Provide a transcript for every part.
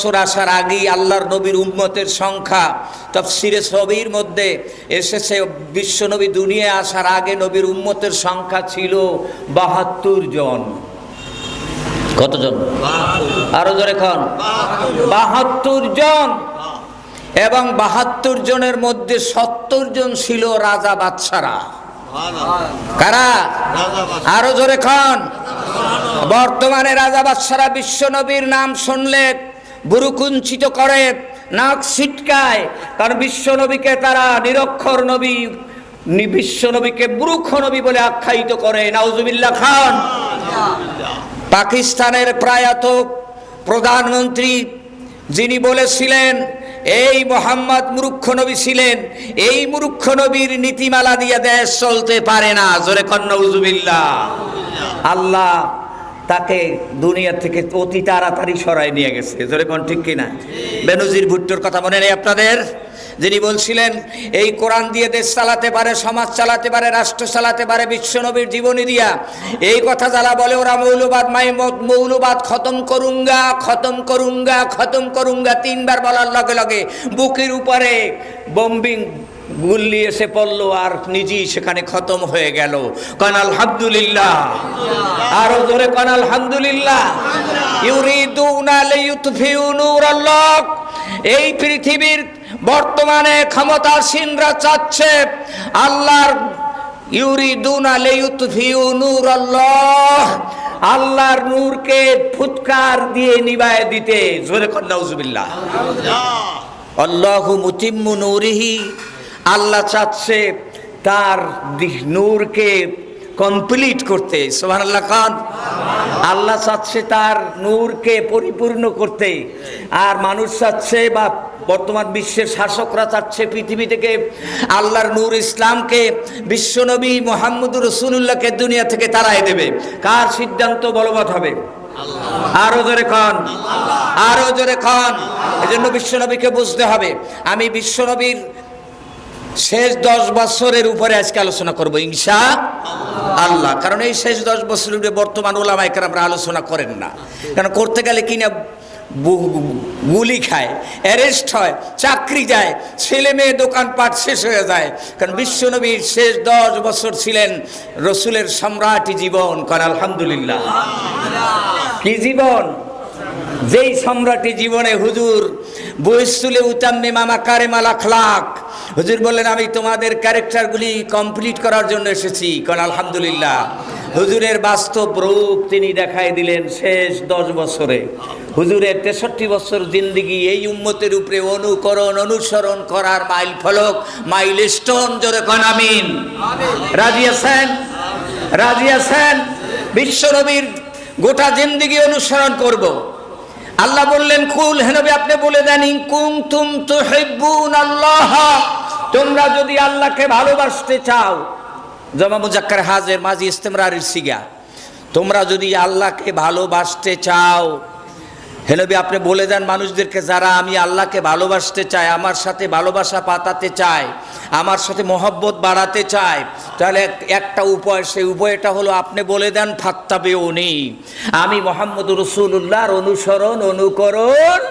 বছর আসার আগেই আল্লাহর নবীর উম্মতের সংখ্যা তাফসিরে সবীর মধ্যে এসেছে, বিশ্বনবী দুনিয়ায় আসার আগে নবীর উম্মতের সংখ্যা ছিল ৭২ জন। কতজন? আরো জোরে খান। ৭২ জন। এবং ৭২ জনের মধ্যে ৭০ জন ছিল রাজা বাদশারা। কারা? আরো জোরে খান। বর্তমানে রাজা বাদশারা বিশ্বনবীর নাম শুনলে বুরু কুঞ্চিত করে, নাক ছিটকায়, কারণ বিশ্বনবীকে তারা নিরক্ষর নবী, বিশ্বনবীকে মূর্খ নবী বলে আখ্যায়িত করে। নাউজুবিল্লাহ খান। পাকিস্তানের প্রয়াত প্রধানমন্ত্রী যিনি বলেছিলেন এই মোহাম্মদ মূর্খ নবী ছিলেন, এই মূর্খ নবীর নীতিমালা দিয়ে দেশ চলতে পারে না। জোরে কন নাউজুবিল্লাহ। আল্লাহ তাকে দুনিয়া থেকে অতি তাড়াতাড়ি সরাই নিয়ে গেছে। জোরে কন ঠিক কিনা? বেনজির ভুট্টোর কথা মনে নেই আপনাদের? যিনি বলছিলেন এই কোরআন দিয়ে দেশ চালাতে পারে, সমাজ চালাতে পারে, রাষ্ট্র চালাতে পারে বিশ্বনবীর জীবনী দিয়া। এই কথা যারা বলে ওরা মৌলবাদ, মৌলবাদ খতম করুঙ্গা, খতম করুঙ্গা, খতম করুঙ্গা ৩ বার বলার লগে লগে বুকের উপরে বম্বিং গুল্লি এসে পড়লো আর নিজেই সেখানে খতম হয়ে গেল। কান আলহামদুলিল্লাহ। আরো জোরে কান আলহামদুলিল্লাহ। ইউরিদুনা লিইউতফিউ নূরাল্লাহ। এই পৃথিবীর বর্তমানে ক্ষমতাসীনরা চাচ্ছে আল্লাহর, ইউরিদুনা লিইউতফিউ নূরাল্লাহ, আল্লাহর নূরকে ফুৎকার দিয়ে নিভায়ে দিতে। জোরে কন নাউজুবিল্লাহ। আল্লাহু মুতিম্মু নূরিহি, আল্লাহ চাচ্ছে তার নূরকে কমপ্লিট করতে। সুবহানাল্লাহ খান। আল্লাহ চাচ্ছে তার নূরকে পরিপূর্ণ করতে, আর মানুষ চাচ্ছে বা বর্তমান বিশ্বের শাসকরা চাচ্ছে পৃথিবী থেকে আল্লাহর নূর ইসলামকে, বিশ্বনবী মুহাম্মদুর রাসূলুল্লাহকে দুনিয়া থেকে তাড়াই দেবে। কার সিদ্ধান্ত বলবৎ হবে? আরো জোরে খান, আরো জোরে খান। এজন্য বিশ্বনবীকে বুঝতে হবে। আমি বিশ্বনবীর শেষ 10 বছরের উপরে আজকে আলোচনা করবো ইনশাআল্লাহ। কারণ এই শেষ 10 বছরের উপরে বর্তমান ওলামায়ে কেরামরা আলোচনা করেন না। কারণ করতে গেলে কিনা গুলি খায়, অ্যারেস্ট হয়, চাকরি যায়, ছেলে মেয়ে দোকানপাট শেষ হয়ে যায়। কারণ বিশ্বনবীর শেষ 10 বছর ছিলেন রসুলের সম্রাটি জীবন। কারণ আলহামদুলিল্লাহ। কি জীবন? যেই সম্রাটি জীবনে হুজুর বয়সুলে উতাম্মে মামা কারেমাল আখলাক, হুজুর বললেন আমি তোমাদের ক্যারেক্টারগুলি কমপ্লিট করার জন্য এসেছি। কারণ আলহামদুলিল্লাহ হুজুরের বাস্তব রূপ তিনি দেখাই দিলেন শেষ 10 বছরে। হুজুরের 63 বছর জিন্দিগি এই উম্মতের উপরে অনুকরণ অনুসরণ করার মাইল ফলক, মাইল স্টোন। জোরে কোন আমিন। রাজি আছেন? রাজি আছেন? বিশ্বনবীর গোটা জিন্দিগি অনুসরণ করব। আল্লাহ বললেন কুল, হে নবী আপনি বলে দেন ইন কুনতুম তুহিব্বুনাল্লাহ, তোমরা যদি আল্লাহকে ভালোবাসতে চাও। জমা মুজাক্কার হাজির মাজি ইস্তেমরারের সিগা। তোমরা যদি আল্লাহকে ভালোবাসতে চাও, হে নবী আপনি বলে দেন মানুষদেরকে যারা আমি আল্লাহকে ভালোবাসতে চাই, আমার সাথে ভালোবাসা পাতাতে চায়, আমার সাথে মহব্বত বাড়াতে চায়, তাহলে একটা উপায়, সেই উপায়টা হলো আপনি বলে দেন ফাত্তাবিউনি, আমি মুহাম্মদুর রাসূলুল্লাহর অনুসরণ অনুকরণ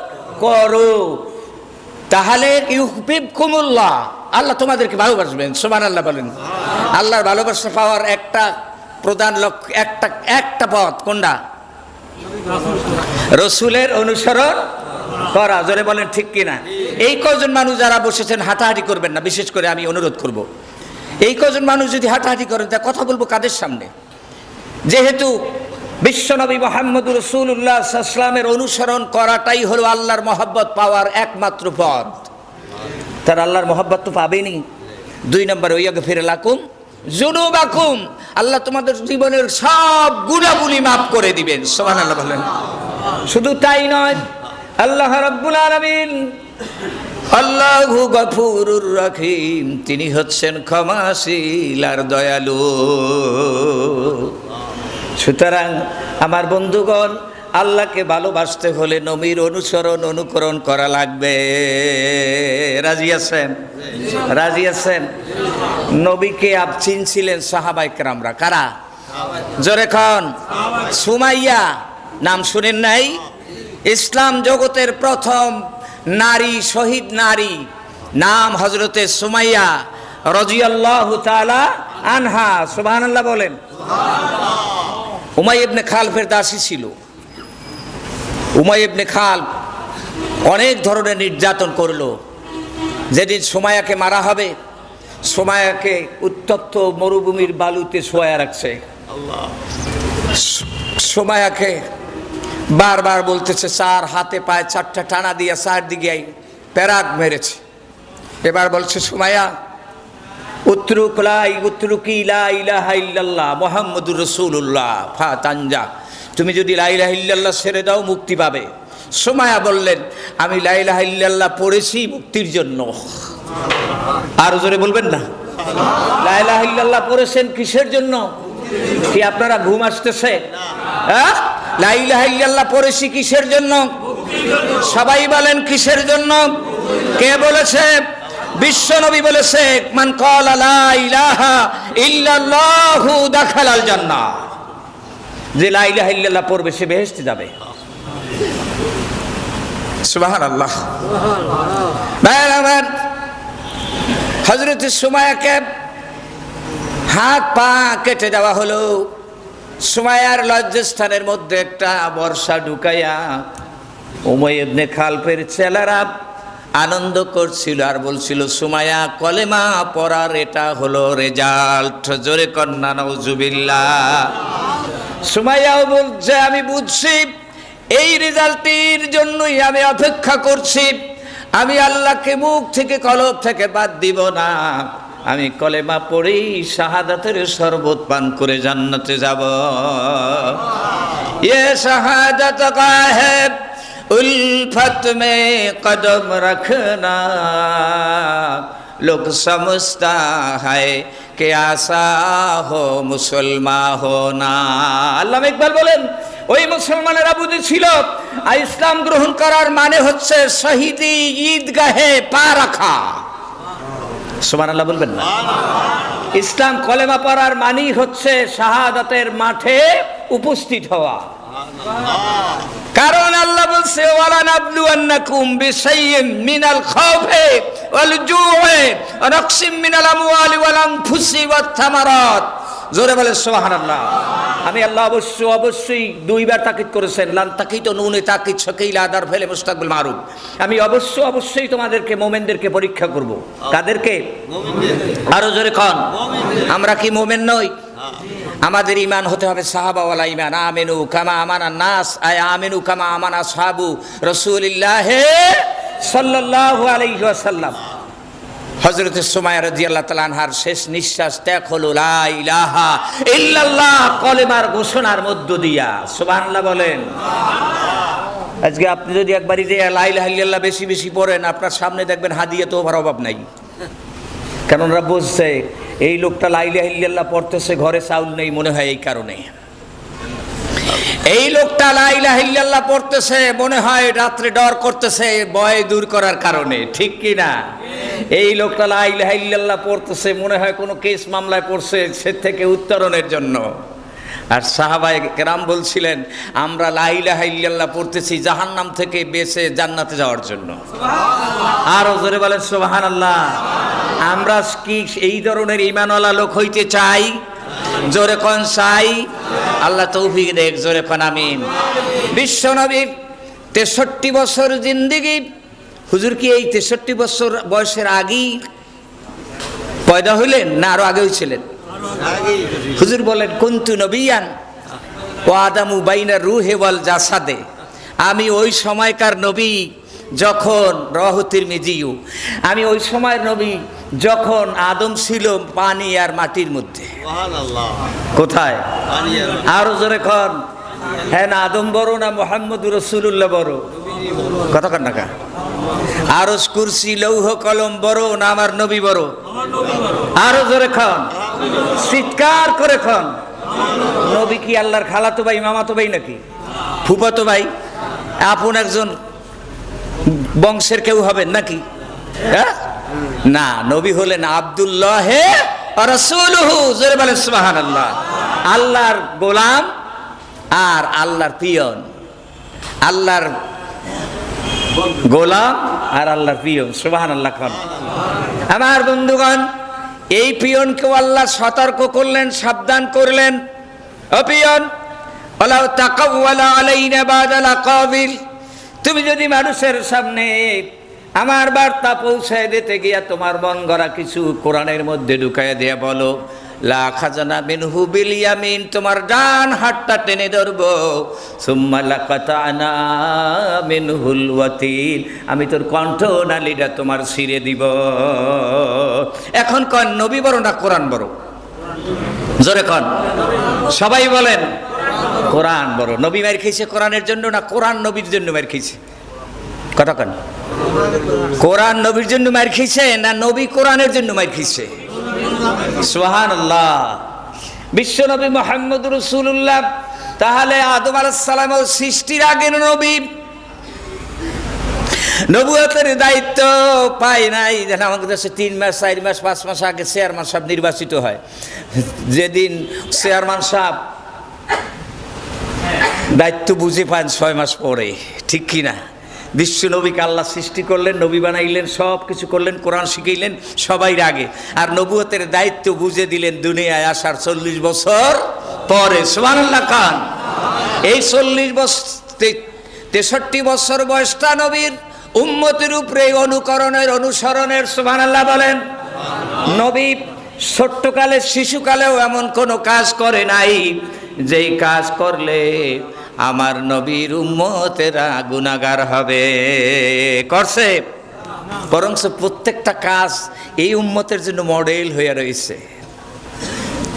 করো, তাহলে ইউহিব্বুকুমুল্লাহ, আল্লাহ তোমাদেরকে ভালোবাসবেন। সুবহানাল্লাহ বলেন। আল্লাহর ভালোবাসা পাওয়ার একটা প্রধান লক্ষ্য, একটা পথ কোনটা? রসুলের অনুসরণ করা। জোরে বলেন ঠিক কিনা? এই কজন মানুষ যারা বসেছেন হাঁটাহাঁটি করবেন না, বিশেষ করে আমি অনুরোধ করব। এই কজন মানুষ যদি হাঁটাহাঁটি করেন তা কথা বলবো কাদের সামনে? যেহেতু বিশ্বনবী মুহাম্মদুর রাসূলুল্লাহ সাল্লাল্লাহু আলাইহি ওয়াসাল্লামের অনুসরণ করাটাই হলো আল্লাহর মহব্বত পাওয়ার একমাত্র পথ। তার আল্লাহর মহব্বত তো পাবেনই। 2 নম্বর ওয়াগফির লাকুম যুনুবাকুম, আল্লাহ তোমাদের জীবনের সব গুনাহগুলি মাফ করে দিবেন। সুবহানাল্লাহ বলেন। শুধু তাই নয়, আল্লাহ রাব্বুল আলামিন আল্লাহু গফুরুর রহিম, তিনি হচ্ছেন ক্ষমাশীল আর দয়ালু। সুতরাং আমার বন্ধুগণ, আল্লাহকে ভালোবাসতে হলে নবীর অনুসরণ অনুকরণ করা লাগবে। রাজি আছেন? রাজি আছেন? নবীকে চিনছিলেন সাহাবায়ে কেরামরা। কারা? জোরে খান। সুমাইয়া নাম শুনেন নাই? ইসলাম জগতের প্রথম নারী, শহীদ নারী, নাম হযরতে সুমাইয়া রাদিয়াল্লাহু তাআলা আনহা। সুবহানাল্লাহ বলেন। উমাইয়া ইবনে খালফের দাসী ছিল। উমাইয়া ইবনে খালফ অনেক ধরনের নির্যাতন করলো। যেদিন সুমাইয়াকে মারা হবে, সুমাইয়াকে উত্তপ্ত মরুভূমির বালুতে শোয়া রাখছে। সুমাইয়াকে বারবার বলতেছে, চার হাতে পায়ে চারটা টানা দিয়ে চারদিকে প্যারাক মেরেছে। এবার বলছে, সুমাইয়া উত্রুকি লা ইলাহা ইল্লাল্লাহ মুহাম্মাদুর রাসূলুল্লাহ ফাতানজা, তুমি যদি লা ইলাহা ইল্লাল্লাহ ছেড়ে দাও মুক্তি পাবে। সুমাইয়া বললেন, আমি লা ইলাহা ইল্লাল্লাহ পড়েছি মুক্তির জন্য। আরো জোরে বলবেন না? লা ইলাহা ইল্লাল্লাহ পড়েছেন কিসের জন্য? কি আপনারা ঘুম আসতেছে? হ্যাঁ, লা ইলাহা ইল্লাল্লাহ পড়েছি কিসের জন্য? সবাই বলেন কিসের জন্য? কে বলেছে? বিশ্বনবী বলেছে, মান ক্বালা লা ইলাহা ইল্লাল্লাহু দাখালাল জান্নাহ, যে লা ইলাহা ইল্লাল্লাহ পড়বে সে বেহেশতে যাবে। সুবহানাল্লাহ। সুবহানাল্লাহ। হযরত সুমাইয়াকে হাত পা কেটে দেওয়া হলো। সুমাইয়ার লজ্জাস্থানের মধ্যে একটা বর্ষা ঢুকাইয়া উমাইয়া ইবনে খালফের ছেলেরা আনন্দ করছিল আর বলছিল, সুমাইয়া কলেমা পড়ার এটা হলো রেজাল্ট। জোরে কন্যা নাউজুবিল্লাহ। সুমাইয়াও বলছে, আমি বুঝছি এই রেজাল্টের জন্যই আমি অপেক্ষা করছি। আমি আল্লাহকে মুখ থেকে কলব থেকে বাদ দিব না। আমি কলেমা পড়েই শাহাদাতের শরবত পান করে জান্নাতে যাব। ये शहादत का है उल्फत में कदम रखना, लोग समझता है कि आशा हो मुसलमान होना। আল্লামা ইকবাল বলেন, ওই মুসলমানেরা বুঝেছিল ইসলাম গ্রহণ করার মানে হচ্ছে শহীদি ঈদগাহে পা রাখা। সুবহানাল্লাহ বলবেন না? ইসলাম কলেমা পড়ার মানেই হচ্ছে শাহাদাতের মাঠে উপস্থিত হওয়া। কারণ আল্লাহ বলছে, ওয়ালা নাবলুয়ান্নাকুম বিশাইইন মিনাল খাউফি ওয়াল জু'i ওয়া নাকসিম মিনাল আমওয়ালি ওয়াল আনফুসি ওয়াত থামারাত। জোরে বলে সুবহানাল্লাহ। আমি আল্লাহ অবশ্যই দুইবার তাকিদ করেছেন, লান তাকিদ নুনে তাকিদ সকিলা আদার ফেলে মুস্তাকবিল মারুফ। আমি অবশ্যই তোমাদেরকে মুমিনদেরকে পরীক্ষা করব। কাদেরকে? আরো জোরে কোন? আমরা কি মুমিন নই? আমাদের ঈমান হতে হবে সাহাবাওয়ালা ঈমান। আমিনু কামা আমানান নাস, আয় আমিনু কামা আমানা আসহাবু রাসূলিল্লাহ সাল্লাল্লাহু আলাইহি ওয়াসাল্লাম। হযরত সুমাইয়া রাদিয়াল্লাহু তাআলা আনহার শেষ নিঃশ্বাস ত্যাগ হলো লা ইলাহা ইল্লাল্লাহ কলেমার ঘোষণার মধ্য দিয়া। সুবহানাল্লাহ বলেন। আজকে আপনি যদি একবারই যে লা ইলাহা ইল্লাল্লাহ বেশি বেশি পড়েন, আপনার সামনে দেখবেন হাদিয়া তো অভাব নাই। কারণ ওরা বুঝছে এই লোকটা লা ইলাহা ইল্লাল্লাহ পড়তেছে, ঘরে চাউল নেই, মনে হয় এই কারণে। এই লোকটা লা ইলাহা ইল্লাল্লাহ পড়তেছে, মনে হয় রাত্রে ডর করতেছে ভয় দূর করার কারণে। ঠিক কি না? এই লোকটা লা ইলাহা ইল্লাল্লাহ পড়তেছে, মনে হয় কোনো কেস মামলায় পড়ছে, সে থেকে উত্তরণের জন্য। আর সাহাবায়ে কেরাম বলছিলেন, আমরা লা ইলাহা ইল্লাল্লাহ পড়তেছি জাহান্নাম থেকে বেঁচে জান্নাতে যাওয়ার জন্য। আরো জোরে বলেন সুবহানাল্লাহ। আমরা কি এই ধরনের ঈমানওয়ালা লোক হইতে চাই? জোরে কোন চাই? আল্লাহ তৌফিক দেখ। জোরে কোন আমিন। বিশ্বনবীর 63 বছর জিন্দেগি। হুজুর কি এই 63 বছর বয়সের আগেই পয়দা হইলেন না আরো আগে হয়েছিলেন? হুজুর বলেন, কুনতু নবিয়ান ওয়া আদামু বাইনা রূহি ওয়াল জাসাদে। আমি ওই সময়কার নবী যখন রাহু তিরমিজিউ, আমি ওই সময়ের নবী যখন আদম ছিল পানি আর মাটির মধ্যে। সুবহানাল্লাহ। কোথায়? আরো জোরে কোন? হ্যাঁ, না আদম বড় না মুহাম্মদুর রাসূলুল্লাহ বড়? কথা কন না কা? আরশ কুরসি লৌহ কলম বড় না আমার নবী বড়? আরো জোরে কোন? চিৎকার করে কোন? নবী কি আল্লাহর খালাতো ভাই, মামাতো ভাই নাকি ফুফাতো ভাই? আপন একজন বংশের কেউ হবেন নাকি? হ্যাঁ না, নবী হলেন আব্দুল্লাহ ওয়া রাসূলুহু। জোরে বলেন সুবহানাল্লাহ। আল্লাহর গোলাম আর আল্লাহর পিয়ন। আল্লাহর গোলাম আর আল্লাহর পিয়ন। সুবহানাল্লাহ খান। আমার বন্ধুগণ, এই পিয়নকেও আল্লাহ সতর্ক করলেন, সাবধান করলেন। ও পিয়ন, ওয়ালাউ তাকাওয়ালা আলাইনা বাদাল আকাবিল, তুমি যদি মানুষের সামনে আমার বার্তা পৌঁছায় দিতে গিয়া তোমার মন গড়া কিছু কোরআনের মধ্যে ঢুকাইয়া দিয়া বলো লা খাজানা মিনহু বিল ইয়ামিন, তোমার ডান হাতটা টেনে ধরবো, সুম্মা লাকাতানা মিনহুল ওয়াতিল, আমি তোর কণ্ঠ নালীটা তোমার ছিঁড়ে দিব। এখন কন নবী বড় না কোরআন বড়? জোরে কন, সবাই বলেন কোরআন বড়। নবী মার খেয়েছে কোরআনের জন্য না কোরআন নবীর জন্য মার খেয়েছে? কথা কন, কোরআন নবীর জন্য মার খেয়েছে না নবী কোরআনের জন্য মার খেয়েছে? সুবহানাল্লাহ। বিশ্ব নবী মুহাম্মদ রাসূলুল্লাহ তাহলে আদম আলাইহিস সালামের সৃষ্টির আগে নবী, নবুয়তের দায়িত্ব পায় নাই। যেন আমাদের দেশে 3 মাস 4 মাস 5 মাস আগে চেয়ারম্যান সাহেব নির্বাচিত হয়। যেদিন চেয়ারম্যান সাহেব দায়িত্ব বুঝে পান 6 মাস পরে, ঠিক কিনা? বিশ্ব নবীকে আল্লাহ সৃষ্টি করলেন, নবী বানাইলেন, সব কিছু করলেন, কোরআন শিখাইলেন সবাই আগে, আর নবুয়তের দায়িত্ব বুঝে দিলেন দুনিয়ায় আসার 40 বছর পরে। সুবহানাল্লাহ খান। এই 40 বছর 63 বছর বয়সটা নবীর উম্মতের উপরে অনুকরণের, অনুসরণের। সুবহানাল্লাহ বলেন। নবী ছোট্টকালে শিশুকালেও এমন কোনো কাজ করে নাই যেই কাজ করলে আমার নবীর উম্মতেরা গুনাহগার হবে। করছে? বরং প্রত্যেকটা কাজ এই উম্মতের জন্য মডেল হয়ে রয়েছে।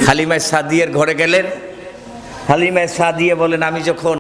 হালিমা সাদিয়ার ঘরে গেলেন, হালিমা সাদিয়া বলেন আমি যখন